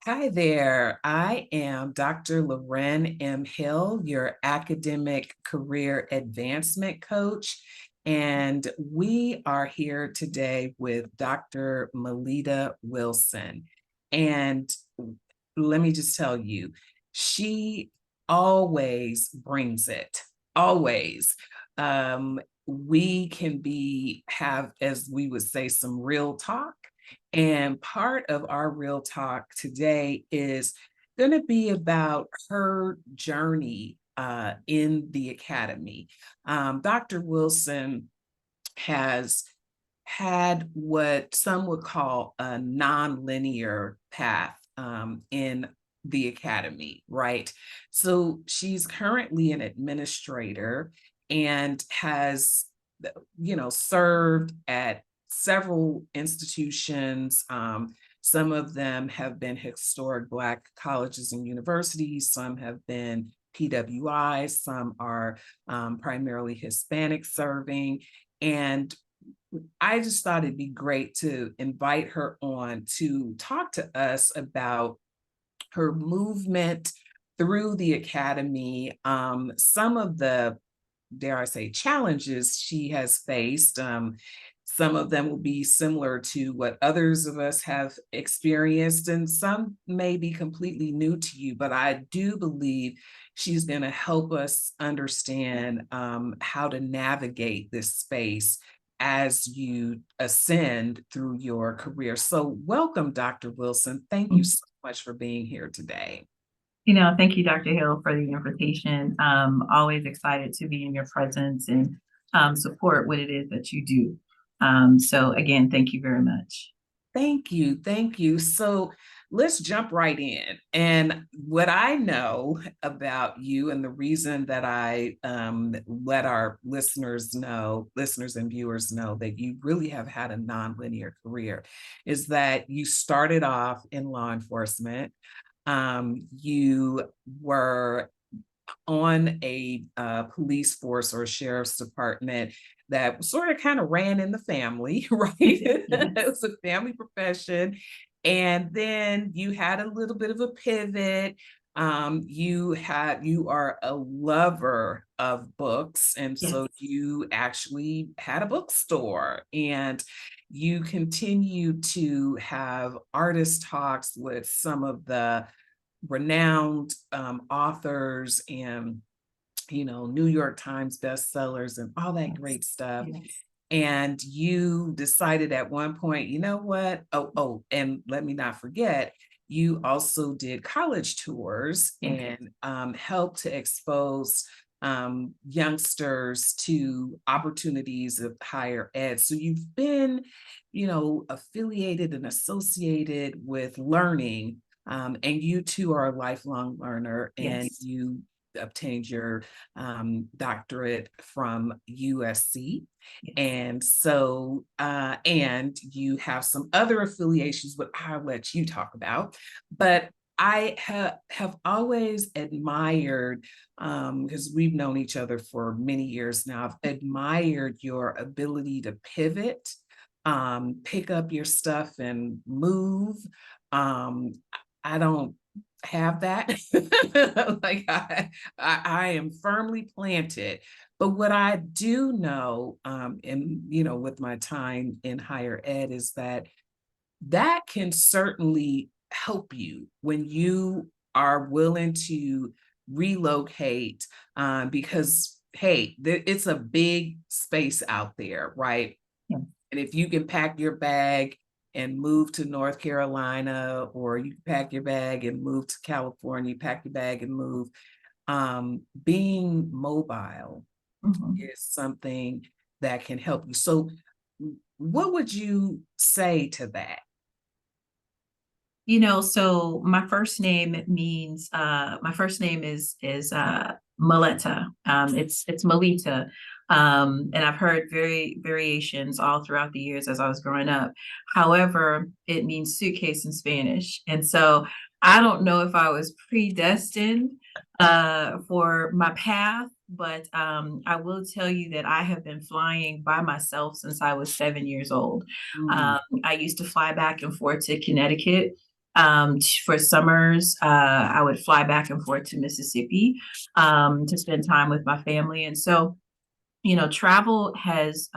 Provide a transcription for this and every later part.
Hi there. I am Dr. Loren M. Hill, your academic career advancement coach. And we are here today with Dr. Maleta Wilson. And let me just tell you, she always brings it, always. We can have, as we would say, some real talk. And part of our real talk today is going to be about her journey in the academy. Dr. Wilson has had what some would call a nonlinear path in the academy, right? So she's currently an administrator and has, served at several institutions. Some of them have been historic Black colleges and universities, some have been PWIs, some are primarily Hispanic serving. And I just thought it'd be great to invite her on to talk to us about her movement through the academy, some of the, dare I say, challenges she has faced. Some of them will be similar to what others of us have experienced, and some may be completely new to you, but I do believe she's going to help us understand how to navigate this space as you ascend through your career. So welcome, Dr. Wilson. Thank you so much for being here today. Thank you, Dr. Hill, for the invitation. Always excited to be in your presence and support what it is that you do. So again, thank you very much. Thank you. Thank you. So let's jump right in. And what I know about you, and the reason that I let our listeners and viewers know that you really have had a nonlinear career, is that you started off in law enforcement. You were on a police force or sheriff's department that sort of kind of ran in the family, right? It was a family profession. And then you had a little bit of a pivot. You are a lover of books. And so you actually had a bookstore, and you continue to have artist talks with some of the renowned authors and New York Times bestsellers and all that great stuff. And you decided at one point, you know what? And let me not forget, you also did college tours and helped to expose youngsters to opportunities of higher ed. So you've been, affiliated and associated with learning. And you too are a lifelong learner, and you obtained your doctorate from USC. And so, and you have some other affiliations, but I'll let you talk about. But I have always admired, because we've known each other for many years now, I've admired your ability to pivot, pick up your stuff and move. I don't have that. Like I am firmly planted. But what I do know, and with my time in higher ed, is that can certainly help you when you are willing to relocate, because hey, it's a big space out there, right? And if you can pack your bag and move to North Carolina, or you pack your bag and move to California, pack your bag and move. Being mobile is something that can help you. So what would you say to that? So my first name means my first name is Maleta. It's Maleta. And I've heard variations all throughout the years as I was growing up. However, it means suitcase in Spanish. And so I don't know if I was predestined for my path, but I will tell you that I have been flying by myself since I was 7 years old. I used to fly back and forth to Connecticut For summers, I would fly back and forth to Mississippi to spend time with my family. And so, you know, travel has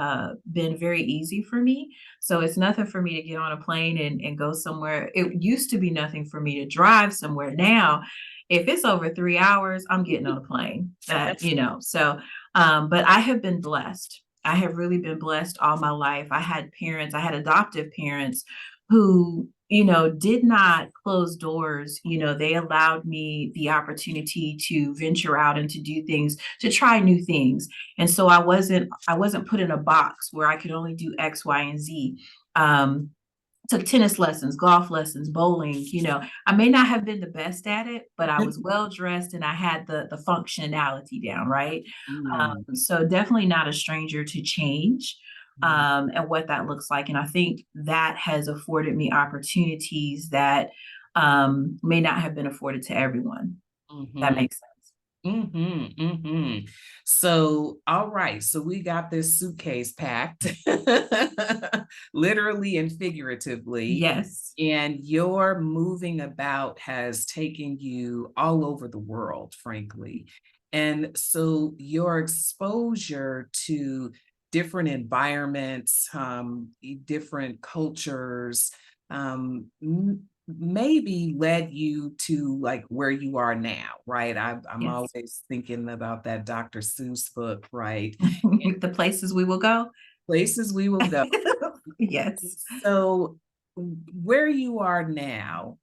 been very easy for me. So it's nothing for me to get on a plane and go somewhere. It used to be nothing for me to drive somewhere. Now, if it's over 3 hours, I'm getting on a plane, you know. So, but I have been blessed. I have really been blessed all my life. I had parents, I had adoptive parents who, you know, did not close doors. You know, they allowed me the opportunity to venture out and to do things, to try new things. And so I wasn't put in a box where I could only do X, Y, and Z. Took tennis lessons, golf lessons, bowling. You know, I may not have been the best at it, but I was well dressed and I had the functionality down, right? Mm, So definitely not a stranger to change mm, and what that looks like. And I think that has afforded me opportunities that may not have been afforded to everyone. That mhm. makes sense. So, all right. So we got this suitcase packed, literally and figuratively, Yes. and your moving about has taken you all over the world, frankly. And so your exposure to different environments, different cultures, maybe led you to like where you are now, right? I'm Yes. always thinking about that Dr. Seuss book, right? The places we will go. Places we will go. Yes. So where you are now,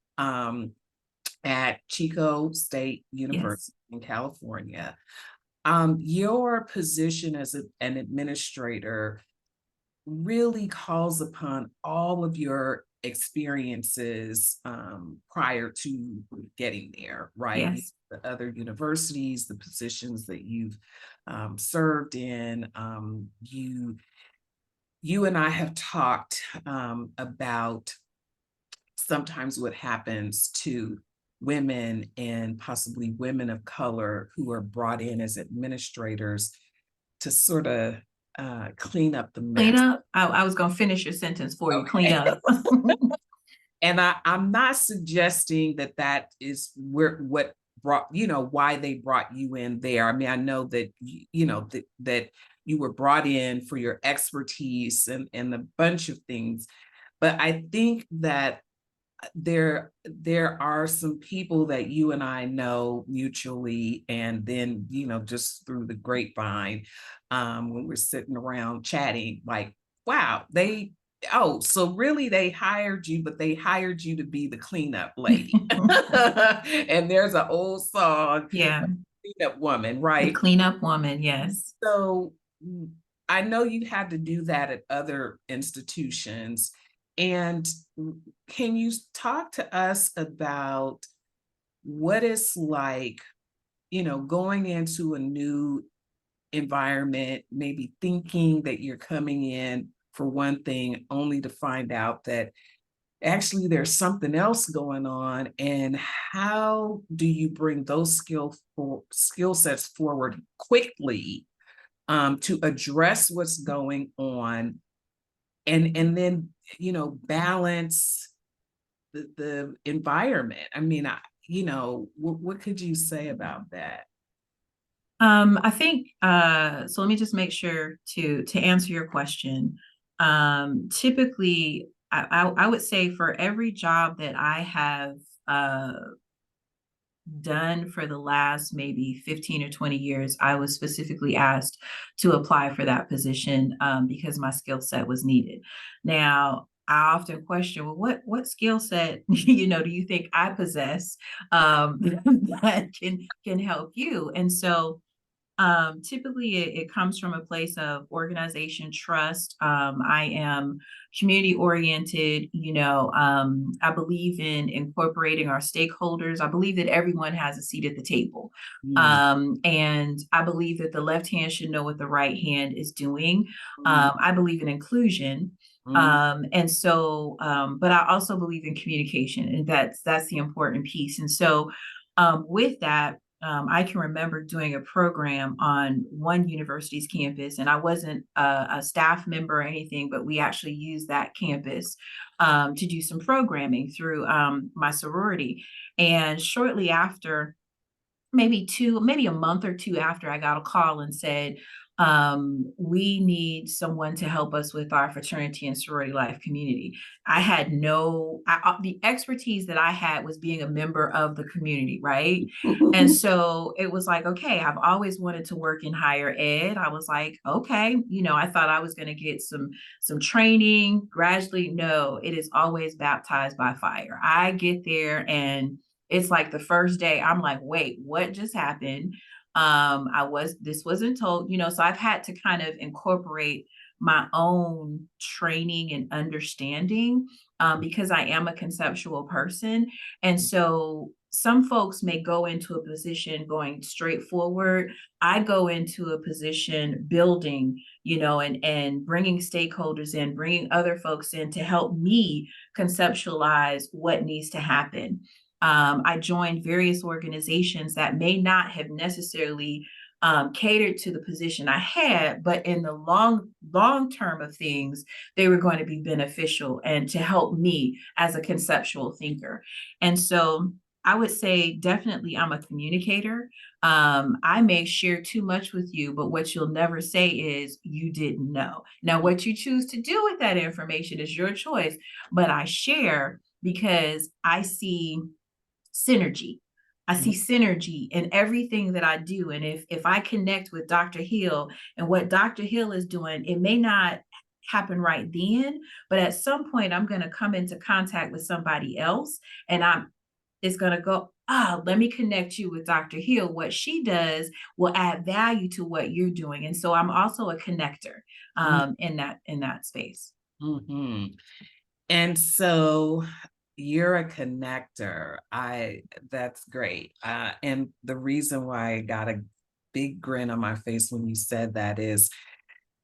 at Chico State Yes. University in California, your position as an administrator really calls upon all of your experiences prior to getting there, right? Yes. The other universities, the positions that you've served in. You and I have talked about sometimes what happens to women and possibly women of color who are brought in as administrators to sort of clean up the Clean mess. up. I was gonna finish your sentence for you. Clean Okay. up. And I'm not suggesting that that is where what brought, why they brought you in there. I mean, I know that, that you were brought in for your expertise and a bunch of things. But I think that there are some people that you and I know mutually, and then just through the grapevine, when we're sitting around chatting, like, wow, so really they hired you, but they hired you to be the cleanup lady. And there's an old song, Yeah. cleanup woman, The right? cleanup woman. Yes. So I know you had to do that at other institutions. And can you talk to us about what it's like, going into a new environment, maybe thinking that you're coming in for one thing, only to find out that actually there's something else going on, and how do you bring those skill sets forward quickly to address what's going on, and then balance the environment. I mean, what could you say about that? I think so let me just make sure to answer your question. Typically I would say for every job that I have uh done for the last maybe 15 or 20 years, I was specifically asked to apply for that position because my skill set was needed. Now, I often question, well, what skill set, do you think I possess that can help you? And so typically it comes from a place of organization, trust. I am community oriented. I believe in incorporating our stakeholders. I believe that everyone has a seat at the table. Mm, And I believe that the left hand should know what the right hand is doing. mm, I believe in inclusion. mm, But I also believe in communication, and that's the important piece. And so with that, I can remember doing a program on one university's campus, and I wasn't a staff member or anything, but we actually used that campus to do some programming through my sorority. And shortly after, maybe a month or two after, I got a call and said, we need someone to help us with our fraternity and sorority life community. I had the expertise that I had was being a member of the community, right? And so it was like, okay, I've always wanted to work in higher ed. I was like, okay, I thought I was going to get some training gradually. No, it is always baptized by fire. I get there and it's like the first day I'm like, wait, what just happened? This wasn't told, so I've had to kind of incorporate my own training and understanding because I am a conceptual person. And so some folks may go into a position going straight forward. I go into a position building, and bringing stakeholders in, bringing other folks in to help me conceptualize what needs to happen. I joined various organizations that may not have necessarily catered to the position I had, but in the long term of things, they were going to be beneficial and to help me as a conceptual thinker. And so I would say definitely I'm a communicator. I may share too much with you, but what you'll never say is you didn't know. Now, what you choose to do with that information is your choice, but I share because I see synergy. I see synergy in everything that I do. And if I connect with Dr. Hill and what Dr. Hill is doing, it may not happen right then, but at some point I'm going to come into contact with somebody else and it's going to go, let me connect you with Dr. Hill. What she does will add value to what you're doing. And so I'm also a connector in that space. Mm-hmm. And so you're a connector. That's great. And the reason why I got a big grin on my face when you said that is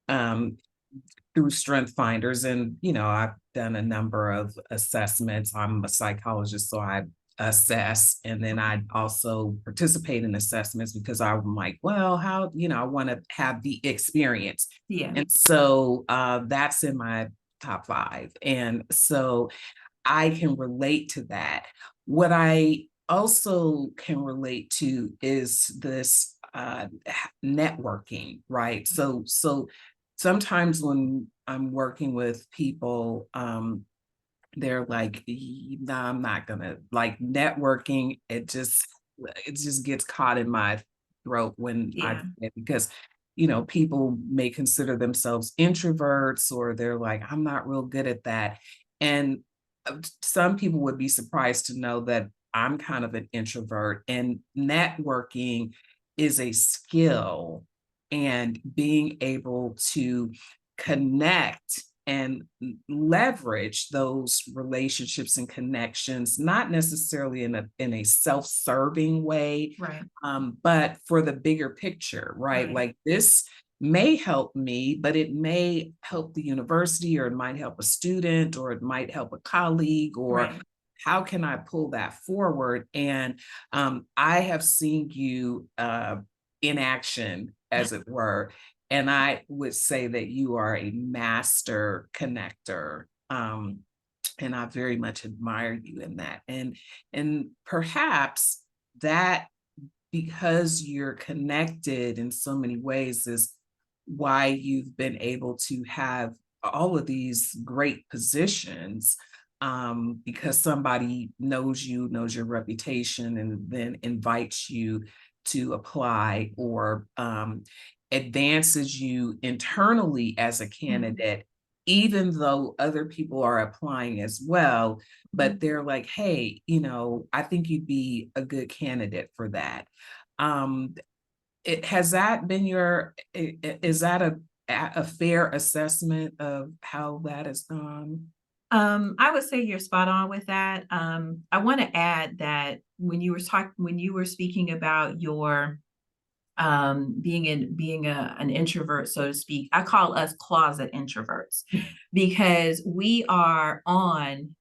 through Strength Finders. And, I've done a number of assessments. I'm a psychologist, so I assess. And then I also participate in assessments because I'm like, well, how, I want to have the experience. Yeah. And so that's in my top 5. And so I can relate to that. What I also can relate to is this networking, right? So sometimes when I'm working with people, they're like, no, I'm not gonna like networking. It just gets caught in my throat when because people may consider themselves introverts or they're like, I'm not real good at that. And some people would be surprised to know that I'm kind of an introvert, and networking is a skill, and being able to connect and leverage those relationships and connections, not necessarily in a self-serving way, right? But for the bigger picture, right? Like this may help me, but it may help the university, or it might help a student, or it might help a colleague, or how can I pull that forward? And I have seen you in action, as it were. And I would say that you are a master connector. And I very much admire you in that. And perhaps that, because you're connected in so many ways, is why you've been able to have all of these great positions, because somebody knows you, knows your reputation, and then invites you to apply, or advances you internally as a candidate, even though other people are applying as well. But they're like, hey, I think you'd be a good candidate for that. Has that been is that a fair assessment of how that has gone? I would say you're spot on with that. I want to add that when you were speaking about your being an introvert, so to speak, I call us closet introverts because we are on,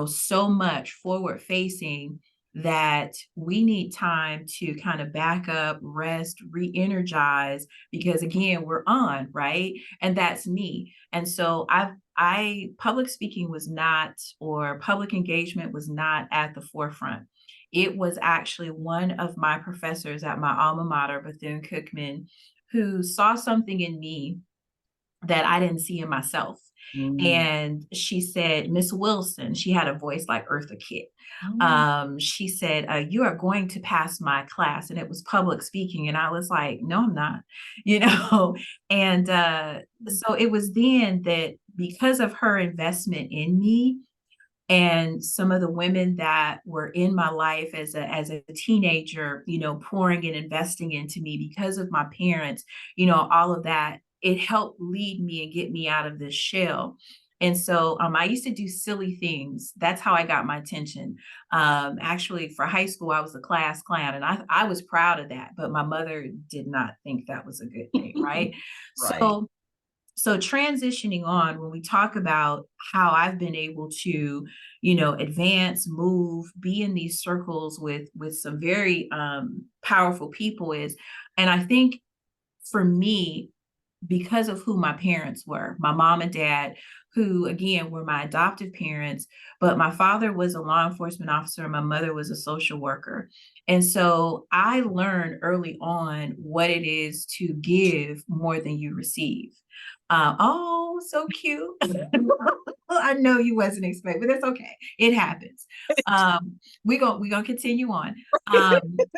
so much forward facing, that we need time to kind of back up, rest, re-energize, because again, we're on, right? And that's me. And so public speaking was not, or public engagement was not at the forefront. It was actually one of my professors at my alma mater, Bethune-Cookman, who saw something in me that I didn't see in myself. Mm. And she said, Miss Wilson, she had a voice like Eartha Kitt. She said, you are going to pass my class. And it was public speaking. And I was like, no, I'm not, you know? And so it was then that, because of her investment in me, and some of the women that were in my life as a teenager, you know, pouring and investing into me because of my parents, you know, all of that, it helped lead me and get me out of this shell. And so I used to do silly things. That's how I got my attention. Actually, for high school, I was a class clown, and I was proud of that. But my mother did not think that was a good thing, right? Right. So transitioning on, when we talk about how I've been able to, you know, advance, move, be in these circles with some very powerful people, is, and I think for me, because of who my parents were, my mom and dad, who again were my adoptive parents, but my father was a law enforcement officer and my mother was a social worker. And so I learned early on what it is to give more than you receive. Oh, so cute. I know you wasn't expecting, but that's okay. It happens. We're gonna continue on.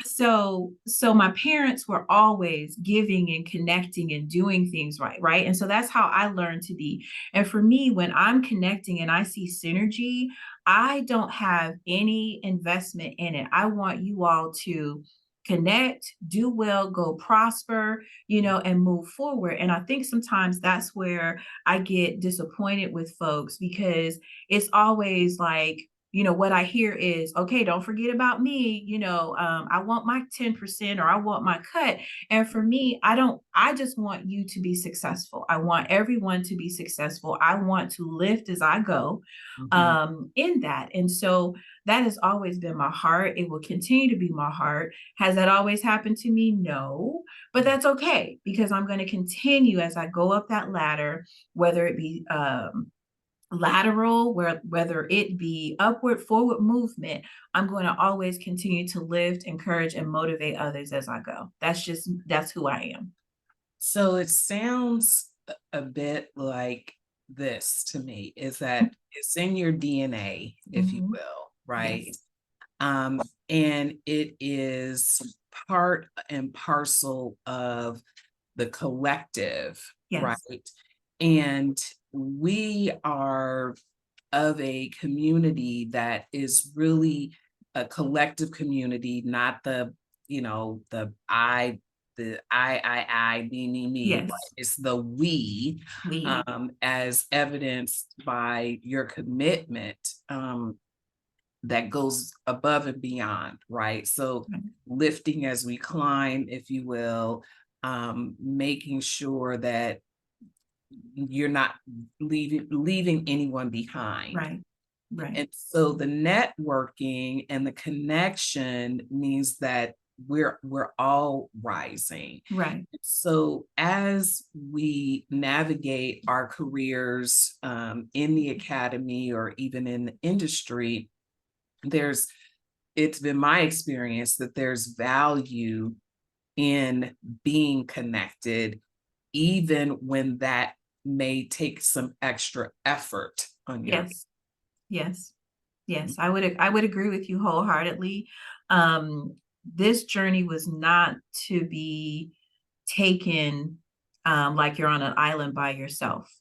So my parents were always giving and connecting and doing things right, right? And so that's how I learned to be. And for me, when I'm connecting and I see synergy, I don't have any investment in it. I want you all to connect, do well, go prosper, you know, and move forward. And I think sometimes that's where I get disappointed with folks, because it's always like, you know, what I hear is, okay, don't forget about me. You know, I want my 10%, or I want my cut. And for me, I just want you to be successful. I want everyone to be successful. I want to lift as I go Mhm. in that. And so that has always been my heart. It will continue to be my heart. Has that always happened to me? No, but that's okay, because I'm going to continue as I go up that ladder, whether it be lateral, whether it be upward, forward movement. I'm going to always continue to lift, encourage, and motivate others as I go. That's who I am. So it sounds a bit like this to me, is that it's in your DNA, if you Mhm. will, right? Yes. And it is part and parcel of the collective, right? Yes. And we are of a community that is really a collective community, not the, you know, me, right? Yes. It's the we, We. as evidenced by your commitment, that goes above and beyond, right? So Right. lifting as we climb, if you will, making sure that you're not leaving anyone behind. Right. Right. And so the networking and the connection means that we're all rising. Right. So as we navigate our careers, in the academy or even in the industry, it's been my experience that there's value in being connected, even when that may take some extra effort on your. Yes. Yes. Yes. I would agree with you wholeheartedly. Um, this journey was not to be taken like you're on an island by yourself.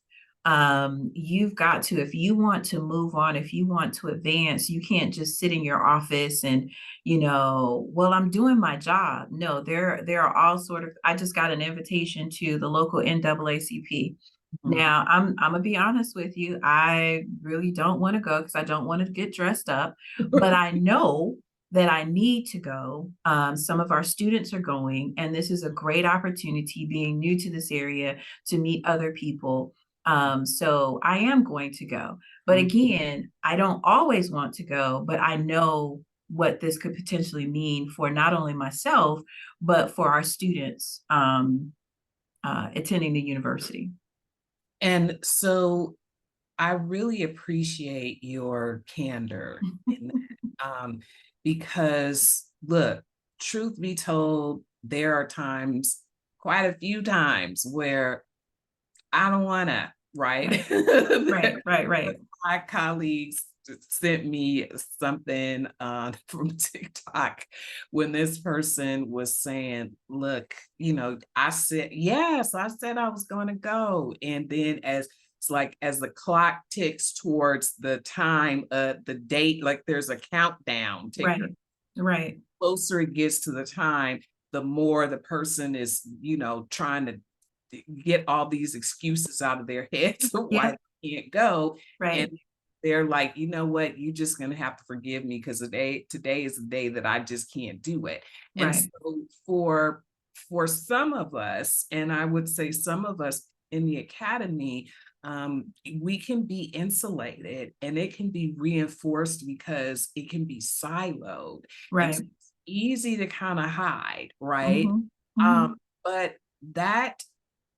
You've got to, if you want to move on, if you want to advance, you can't just sit in your office and, you know, well, I'm doing my job. No, there are all sort of, I just got an invitation to the local NAACP. Mhm. Now, I'm gonna be honest with you. I really don't want to go because I don't want to get dressed up, but I know that I need to go. Some of our students are going, and this is a great opportunity, being new to this area, to meet other people. So I am going to go. But Mhm. again, I don't always want to go, but I know what this could potentially mean for not only myself, but for our students attending the university. And so I really appreciate your candor in that, because look, truth be told, there are times, quite a few times, where I don't wanna, right? Right. My colleagues sent me something from TikTok when this person was saying, look, I said, yes, I said I was going to go. And then as it's like, as the clock ticks towards the time, the date, like there's a countdown ticker. Right. Closer it gets to the time, the more the person is, trying to get all these excuses out of their heads of why they can't go. Right. And they're like, you know what, you're just gonna have to forgive me because today is the day that I just can't do it. And Right. so for some of us, and I would say some of us in the academy, we can be insulated and it can be reinforced because it can be siloed. And Right. so it's easy to kind of hide, right? Mhm. But that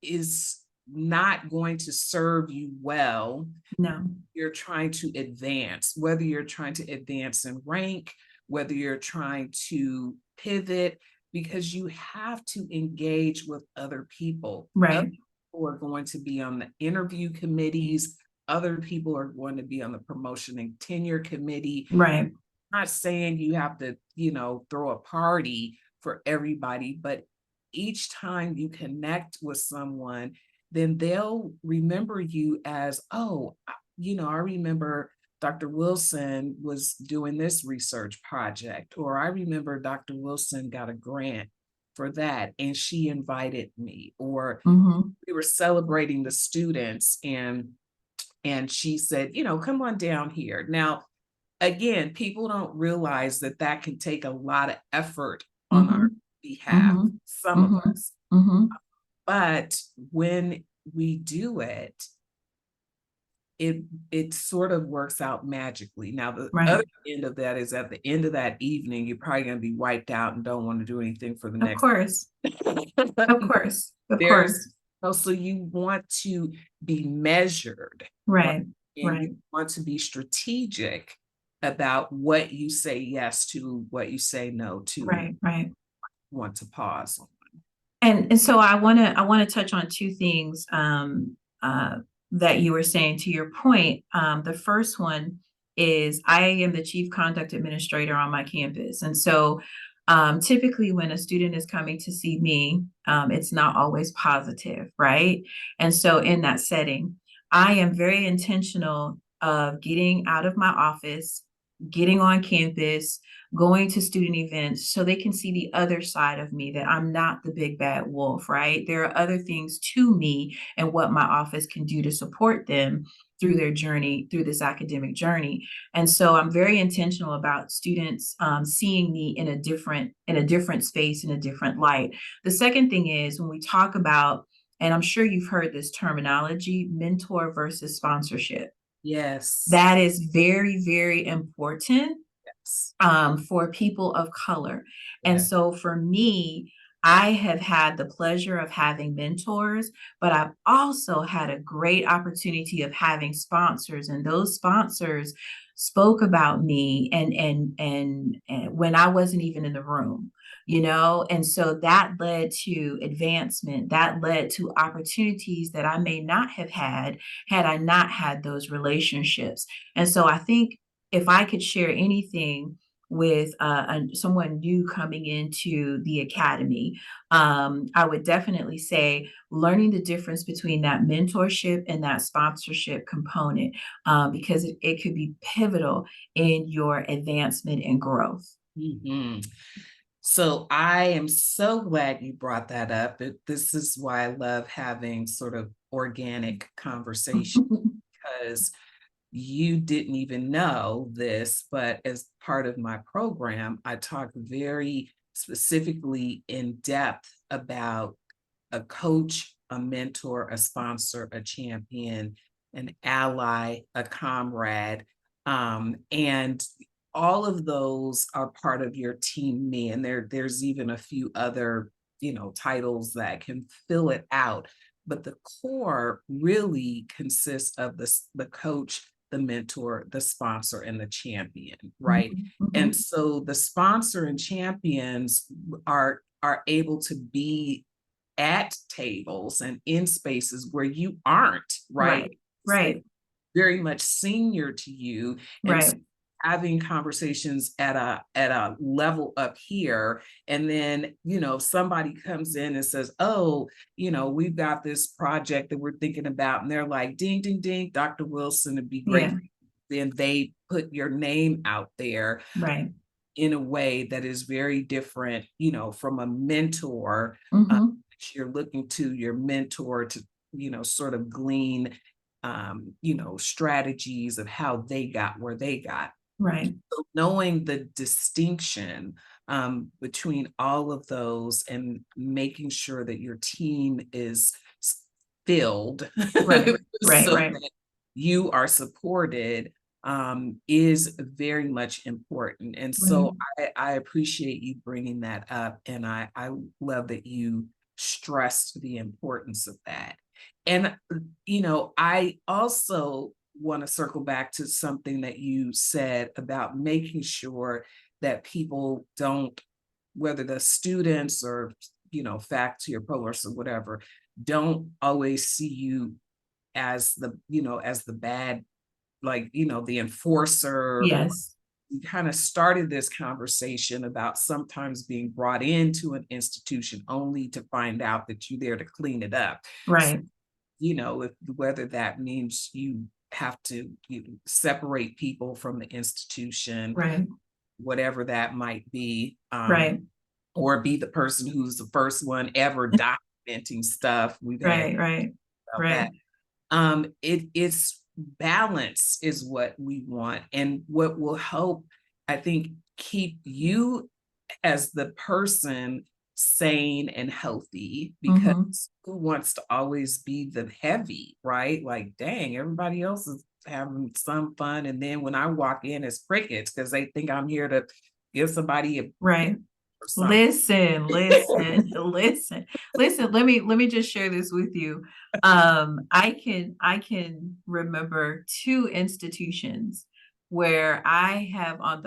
is not going to serve you well. No. You're trying to advance, whether you're trying to advance in rank, whether you're trying to pivot, because you have to engage with other people. Other Right. people are going to be on the interview committees. Other people are going to be on the promotion and tenure committee. Right. I'm not saying you have to, throw a party for everybody, but each time you connect with someone, then they'll remember you as, oh, I remember Dr. Wilson was doing this research project, or I remember Dr. Wilson got a grant for that and she invited me, or Mhm. we were celebrating the students and she said, come on down here. Now, again, people don't realize that that can take a lot of effort on our Mhm. behalf, Mhm. some of Mhm. us. Mhm. But when we do it, it sort of works out magically. Now, the Right. other end of that is at the end of that evening, you're probably going to be wiped out and don't want to do anything for the Of next. course. Of course. Of There's course. so you want to be measured, right? Right. And Right. you want to be strategic about what you say yes to, what you say no to, and Right. want to pause on. And so I wanna touch on two things that you were saying to your point. The first one is I am the chief conduct administrator on my campus. And so typically when a student is coming to see me, it's not always positive, right? And so in that setting, I am very intentional of getting out of my office, getting on campus, going to student events so they can see the other side of me, that I'm not the big bad wolf, right? There are other things to me and what my office can do to support them through their journey, through this academic journey. And so I'm very intentional about students seeing me in a different space, in a different light. The second thing is when we talk about, and I'm sure you've heard this terminology, mentor versus sponsorship. Yes. That is very, very important Yes. for people of color. And Yes. so for me, I have had the pleasure of having mentors, but I've also had a great opportunity of having sponsors, and those sponsors spoke about me and when I wasn't even in the room, and so that led to advancement, that led to opportunities that I may not have had I not had those relationships. And so I think if I could share anything with someone new coming into the academy, I would definitely say learning the difference between that mentorship and that sponsorship component, because it could be pivotal in your advancement and growth. Mhm. So I am so glad you brought that up. This is why I love having sort of organic conversation, because you didn't even know this, but as part of my program, I talk very specifically in depth about a coach, a mentor, a sponsor, a champion, an ally, a comrade. And all of those are part of your team me, and there's even a few other, titles that can fill it out. But the core really consists of the coach, the mentor, the sponsor, and the champion, right? Mhm, mhm. And so the sponsor and champions are able to be at tables and in spaces where you aren't, right? Right, right, Very much senior to you, and so right. having conversations at a level up here, and then somebody comes in and says, oh, we've got this project that we're thinking about, and they're like, ding ding ding, Dr. Wilson, it'd be great Yeah, for you. Then they put your name out there right. in a way that is very different, from a mentor. Mhm. You're looking to your mentor to, sort of glean, strategies of how they got where they got. Right, So knowing the distinction between all of those and making sure that your team is filled right, right, so right, that you are supported is very much important. And right, so I appreciate you bringing that up. And I love that you stressed the importance of that. And, I also want to circle back to something that you said about making sure that people don't, whether the students or, faculty or provost or whatever, don't always see you as the bad, like, the enforcer, or yes, you kind of started this conversation about sometimes being brought into an institution only to find out that you're there to clean it up. So, right, whether that means you have to separate people from the institution, right, whatever that might be, right, or be the person who's the first one ever documenting stuff. We've had right, right, about that. right, It's balance is what we want, and what will help, I think, keep you as the person sane and healthy, mhm, because who wants to always be the heavy, right? Like, dang, everybody else is having some fun, and then when I walk in, it's crickets because they think I'm here to give somebody a right. or something. Listen, listen, listen, listen, let me just share this with you. I can remember 2 institutions where I have on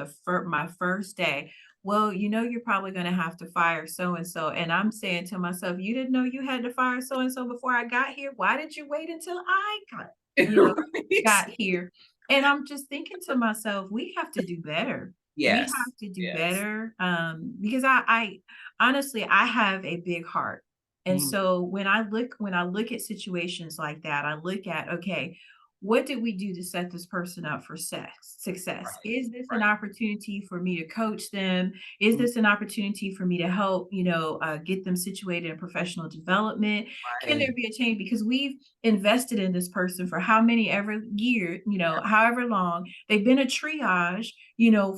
my first day, "Well, you're probably gonna have to fire so and so," and I'm saying to myself, "You didn't know you had to fire so and so before I got here? Why did you wait until I you know, Right? got here?" And I'm just thinking to myself, "We have to do better." We Yes, have to do yes. better, because I honestly, I have a big heart. And Mhm. so when I look at situations like that, I look at, okay, what did we do to set this person up for success? Right, Is this an right. opportunity for me to coach them? Is Mm, this an opportunity for me to help, get them situated in professional development? Can there right, be a change? Because we've invested in this person for how many ever year, however long. They've been a triage,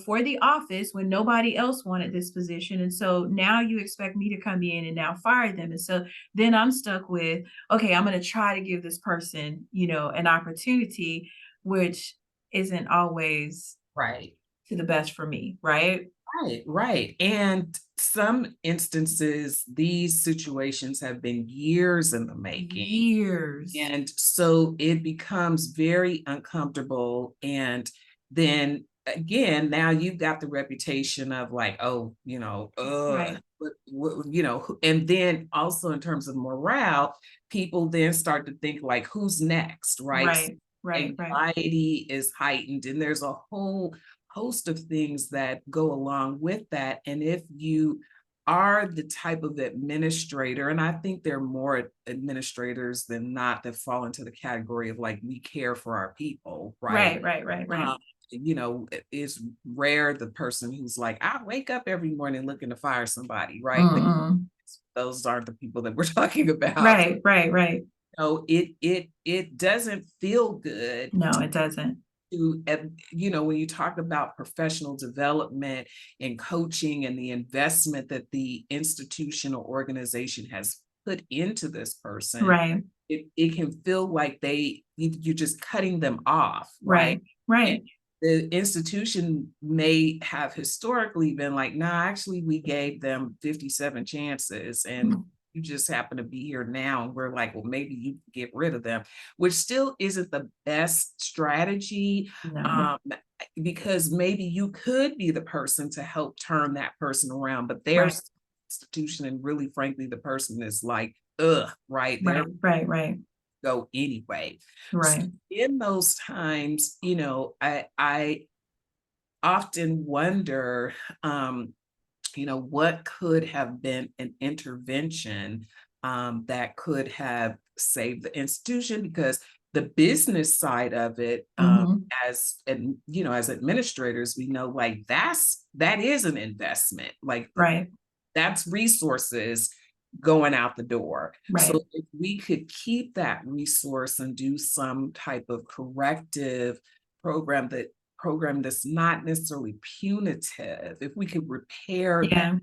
for the office when nobody else wanted this position. And so now you expect me to come in and now fire them. And so then I'm stuck with, okay, I'm going to try to give this person, an opportunity, which isn't always right. to the best for me. Right. Right, right. And some instances, these situations have been years in the making. Years. And so it becomes very uncomfortable. And then again, now you've got the reputation of like, oh, Right. and then also in terms of morale, people then start to think like, who's next, right? So Right. Right. Right. anxiety is heightened, and there's a whole host of things that go along with that. And if you are the type of administrator, and I think there are more administrators than not that fall into the category of like, we care for our people, right? Right. Right. Right. Right. Um, it's rare the person who's like, I wake up every morning looking to fire somebody, right? Mm-mm. Those aren't the people that we're talking about. Right. Right. Right. It doesn't feel good No, it doesn't. to, when you talk about professional development and coaching and the investment that the institution or organization has put into this person, Right. it can feel like you're just cutting them off, right? Right. Right. the institution may have historically been like, nah, actually, we gave them 57 chances and you just happen to be here now. And we're like, well, maybe you can get rid of them, which still isn't the best strategy. No. Because maybe you could be the person to help turn that person around, but Right. there's institution, and really, frankly, the person is like, ugh, right? They're Right. go anyway. So Right. in those times, I often wonder, what could have been an intervention that could have saved the institution, because the business side of it, Mhm. as administrators, we know like that is an investment. Like Right. that's resources going out the door. Right. So if we could keep that resource and do some type of corrective program that's not necessarily punitive, if we could repair that, Yeah.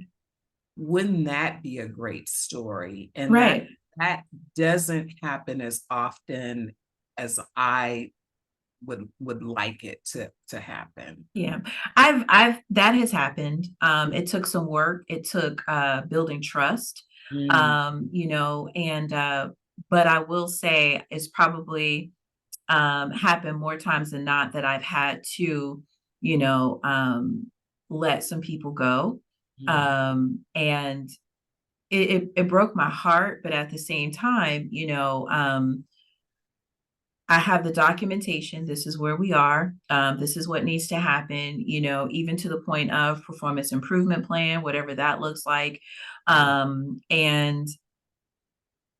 wouldn't that be a great story? And Right. that doesn't happen as often as I would like it to happen. Yeah. I've that has happened. It took some work. It took building trust. Mm, And but I will say it's probably happened more times than not that I've had to, you know, let some people go. mm, And it broke my heart, but at the same time, I have the documentation. This is where we are. This is what needs to happen, even to the point of performance improvement plan, whatever that looks like. right.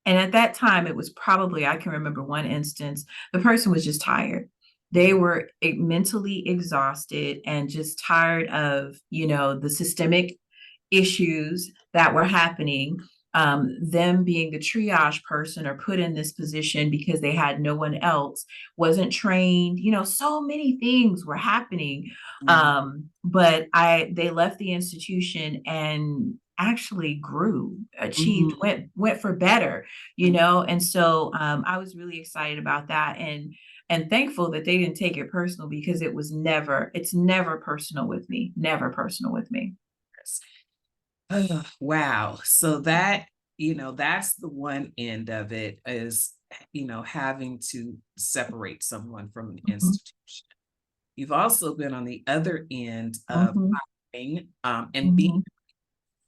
And at that time, it was probably, I can remember one instance, the person was just tired. They Mm, were mentally exhausted and just tired of, the systemic issues that were happening, them being the triage person or put in this position because they had no one else, wasn't trained, so many things were happening. mm, But they left the institution and actually grew, achieved, mhm, went for better, mm. and so I was really excited about that, and thankful that they didn't take it personal, because it's never personal with me, never personal with me. Ugh, wow. So that's the one end of it, is, having to separate someone from an Mhm, institution. You've also been on the other end of mhm, hiring, and being,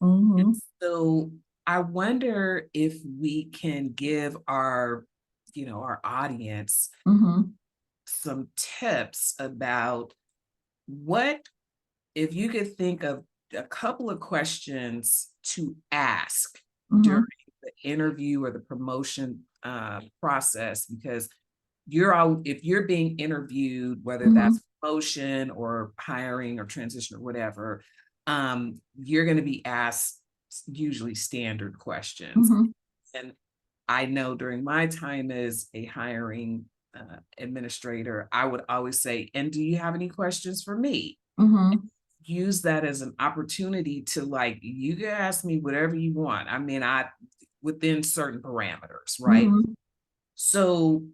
mhm, mhm, so I wonder if we can give our audience mhm, some tips about what, if you could think of a couple of questions to ask during mhm, the interview or the promotion process, because if you're being interviewed, whether mhm, that's promotion or hiring or transition or whatever, you're going to be asked usually standard questions. mhm, And I know during my time as a hiring administrator, I would always say, and do you have any questions for me? mhm, Use that as an opportunity to, like, you can ask me whatever you want. I mean, within certain parameters, right? mhm. So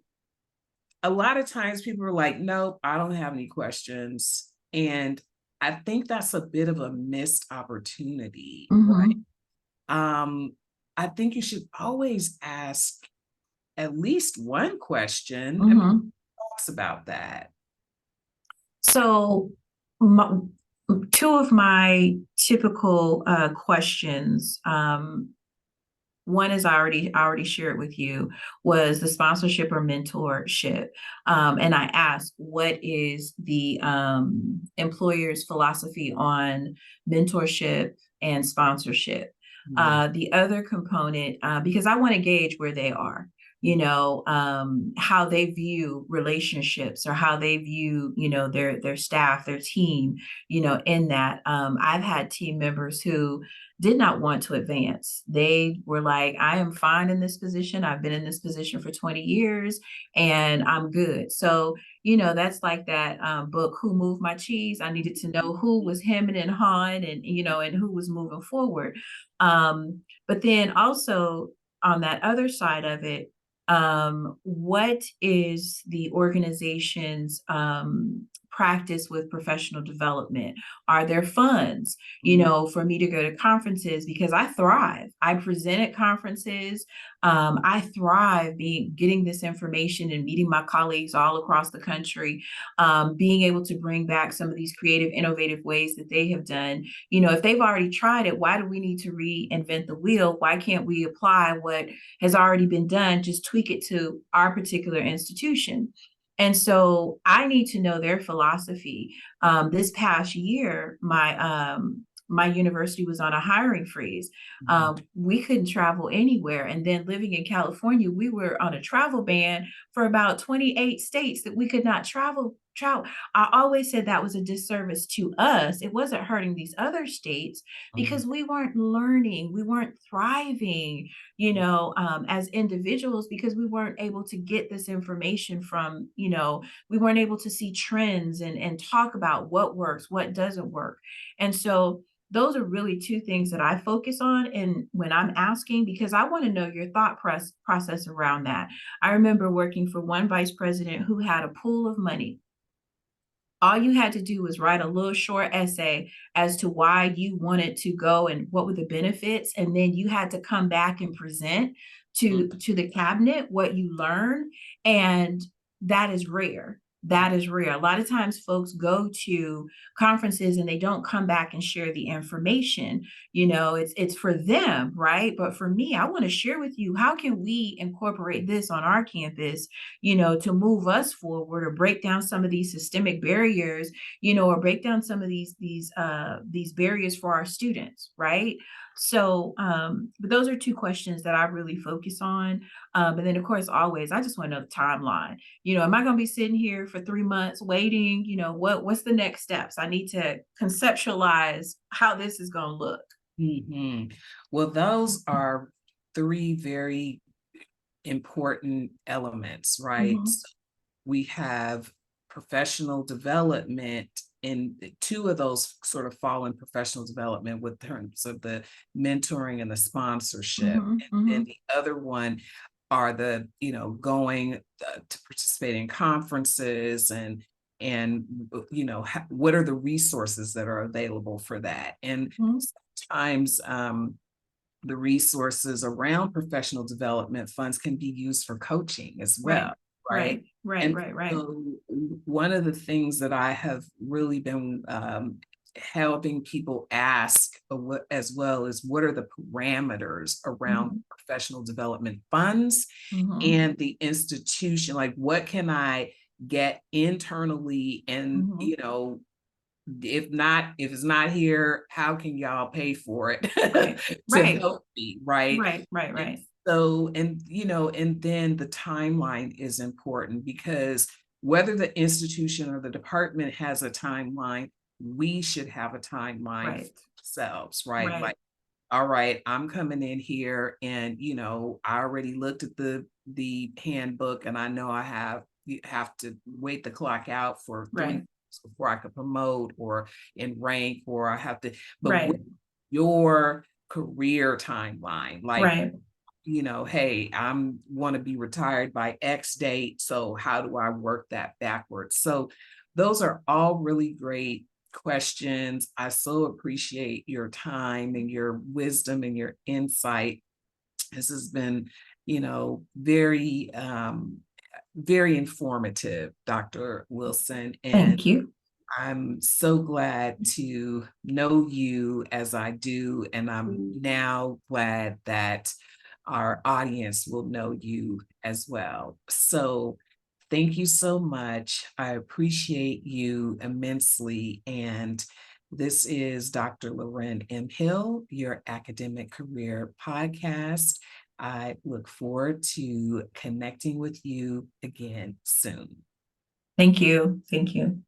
a lot of times people are like, nope, I don't have any questions. And I think that's a bit of a missed opportunity, right? Mhm, Um, I think you should always ask at least one question. I mean, mhm. talks about that. So, my, two of my typical questions, one is I already shared with you, was the sponsorship or mentorship, and I asked, what is the employer's philosophy on mentorship and sponsorship? Mm, The other component, because I want to gauge where they are, how they view relationships, or how they view, their staff, their team, in that. I've had team members who did not want to advance. They were like, I am fine in this position. I've been in this position for 20 years and I'm good. So, that's like that book, Who Moved My Cheese? I needed to know who was hemming and hawing, and who was moving forward. But then also, on that other side of it, what is the organization's practice with professional development? Are there funds, you know, for me to go to conferences? Because I thrive. I present at conferences. I thrive getting this information and meeting my colleagues all across the country, being able to bring back some of these creative, innovative ways that they have done. You know, if they've already tried it, why do we need to reinvent the wheel? Why can't we apply what has already been done, just tweak it to our particular institution? And so I need to know their philosophy. This past year, my university was on a hiring freeze. We couldn't travel anywhere. And then living in California, we were on a travel ban for about 28 states that we could not travel. I always said that was a disservice to us. It wasn't hurting these other states because we weren't learning, we weren't thriving, you know, as individuals, because we weren't able to get this information from, you know, we weren't able to see trends and talk about what works, what doesn't work. And so those are really two things that I focus on. And when I'm asking, because I want to know your thought process around that. I remember working for one vice president who had a pool of money. All you had to do was write a little short essay as to why you wanted to go and what were the benefits. And then you had to come back and present to the cabinet what you learned. And that is rare. That is rare. A lot of times folks go to conferences and they don't come back and share the information. You know, it's for them, right? But for me, I want to share with you, how can we incorporate this on our campus, you know, to move us forward or break down some of these systemic barriers, you know, or break down some of these barriers for our students, right? So, but those are two questions that I really focus on. But then of course, always, I just want to know the timeline. You know, am I going to be sitting here for 3 months waiting? You know, what's the next steps? I need to conceptualize how this is going to look. Well, those are three very important elements, right? So we have professional development, and two of those sort of fall in professional development with terms of the mentoring and the sponsorship. And then the other one are the, you know, going to participate in conferences and you know, what are the resources that are available for that? And sometimes the resources around professional development funds can be used for coaching as well. Right. So one of the things that I have really been helping people ask as well is, what are the parameters around professional development funds and the institution? Like, what can I get internally? And, you know, if it's not here, how can y'all pay for it to help me? Right. So, and, you know, and then the timeline is important, because whether the institution or the department has a timeline, we should have a timeline for ourselves, right? Like, all right, I'm coming in here and, you know, I already looked at the handbook and I know you have to wait the clock out for 3 months before I could promote or in rank, or I have to, but with your career timeline, like, you know, hey, want to be retired by X date. So how do I work that backwards? So those are all really great questions. I so appreciate your time and your wisdom and your insight. This has been, you know, very, very informative, Dr. Wilson. And thank you. I'm so glad to know you as I do. And I'm now glad that our audience will know you as well. So thank you so much. I appreciate you immensely. And this is Dr. Loren M. Hill, your academic career podcast. I look forward to connecting with you again soon. Thank you. Thank you.